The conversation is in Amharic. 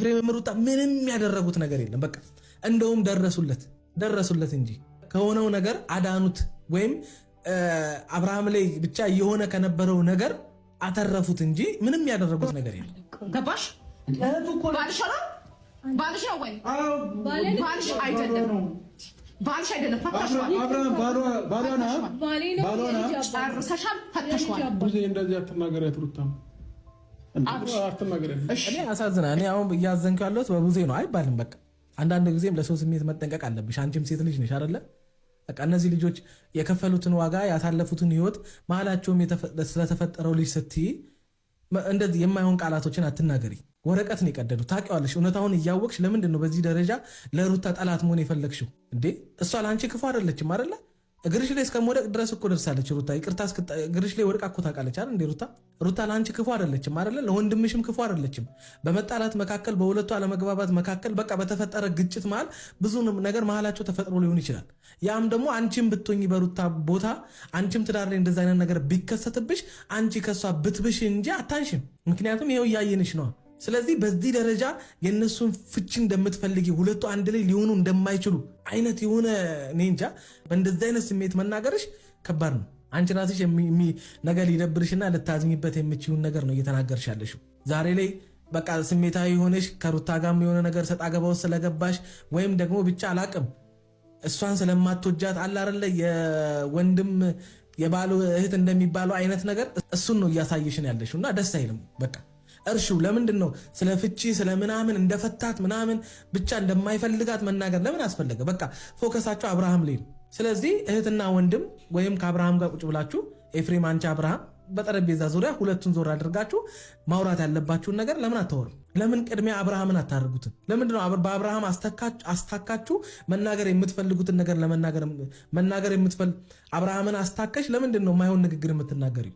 ኤፍሬም ሩታ ምንም ያደረጉት ነገር የለም። በቃ እንደውም ደረሱለት እንጂ ከሆነው ነገር አዳኑት፣ ወይም አብርሃም ላይ ብቻ የሆነ ከነበረው ነገር አተረፉት እንጂ ምንም ያደረጉት ነገር የለም። ገባሽ? ባልሽ ነው ወይ? ባልሽ አይደለም። ባልሽ አይደለም። ፈተሽዋል። አብርሃም ባሏና ጨርሰሻል። ፈተሽዋል። ብዙ እንደዚህ አትናገሪያት ሩታ። እኔ አሳዝና እኔ አሁን እያዘንኩ ያለሁት በቡዜ ነው አይባልም። በቃ አንዳንድ ጊዜም ለሰው ስሜት መጠንቀቅ አለብሽ። አንቺም ሴት ልጅ ነሽ አይደለ? በቃ እነዚህ ልጆች የከፈሉትን ዋጋ ያሳለፉትን ህይወት መሀላቸውም ስለተፈጠረው ልጅ ስትይ እንደዚህ የማይሆን ቃላቶችን አትናገሪ። ወረቀት ነው የቀደዱ። ታውቂዋለሽ። እውነታውን እያወቅሽ ለምንድን ነው በዚህ ደረጃ ለሩታ ጠላት መሆን የፈለግሽው እንዴ? እሷ ለአንቺ ክፉ አይደለችም አይደለ? እግርሽ ላይ እስከመውደቅ ድረስ እኮ ደርሳለች ሩታ። ይቅርታ እግርሽ ላይ ወድቃ እኮ ታውቃለች አይደል እንዴ ሩታ? ሩታ ለአንቺ ክፉ አይደለችም አይደለ? ለወንድምሽም ክፉ አይደለችም። በመጣላት መካከል፣ በሁለቱ አለመግባባት መካከል በቃ በተፈጠረ ግጭት መሃል ብዙ ነገር መሃላቸው ተፈጥሮ ሊሆን ይችላል። ያም ደግሞ አንቺም ብትሆኚ በሩታ ቦታ አንቺም ትዳር ላይ እንደዛ አይነት ነገር ቢከሰትብሽ አንቺ ከሷ ብትብሽ እንጂ አታንሽም። ምክንያቱም ይሄው እያየንሽ ነው። ስለዚህ በዚህ ደረጃ የነሱን ፍቺ እንደምትፈልጊ ሁለቱ አንድ ላይ ሊሆኑ እንደማይችሉ አይነት የሆነ እኔ እንጃ በእንደዚህ አይነት ስሜት መናገርሽ ከባድ ነው። አንቺ ራስሽ ነገር ሊደብርሽና ልታዝኝበት የምችውን ነገር ነው እየተናገርሽ ያለሽው። ዛሬ ላይ በቃ ስሜታዊ ሆነሽ ከሩታ ጋርም የሆነ ነገር ሰጣ ገባ ውስጥ ስለገባሽ ወይም ደግሞ ብቻ አላቅም እሷን ስለማትወጃት አለ አይደለ የወንድም የባሉ እህት እንደሚባለው አይነት ነገር እሱን ነው እያሳየሽን ያለሽው እና ደስ አይልም። በቃ እርሹ ለምንድን ነው ስለ ፍቺ ስለ ምናምን እንደፈታት ምናምን ብቻ እንደማይፈልጋት መናገር ለምን አስፈለገ? በቃ ፎከሳቸው አብርሃም ላይ ነው። ስለዚህ እህትና ወንድም ወይም ከአብርሃም ጋር ቁጭ ብላችሁ ኤፍሬም፣ አንቺ፣ አብርሃም በጠረጴዛ ዙሪያ ሁለቱን ዞር አድርጋችሁ ማውራት ያለባችሁን ነገር ለምን አታወሩም? ለምን ቅድሚያ አብርሃምን አታደርጉትም? ለምንድን ነው በአብርሃም አስታካችሁ መናገር የምትፈልጉትን ነገር መናገር የምትፈልጉ አብርሃምን አስታከሽ ለምንድን ነው የማይሆን ንግግር የምትናገሪው?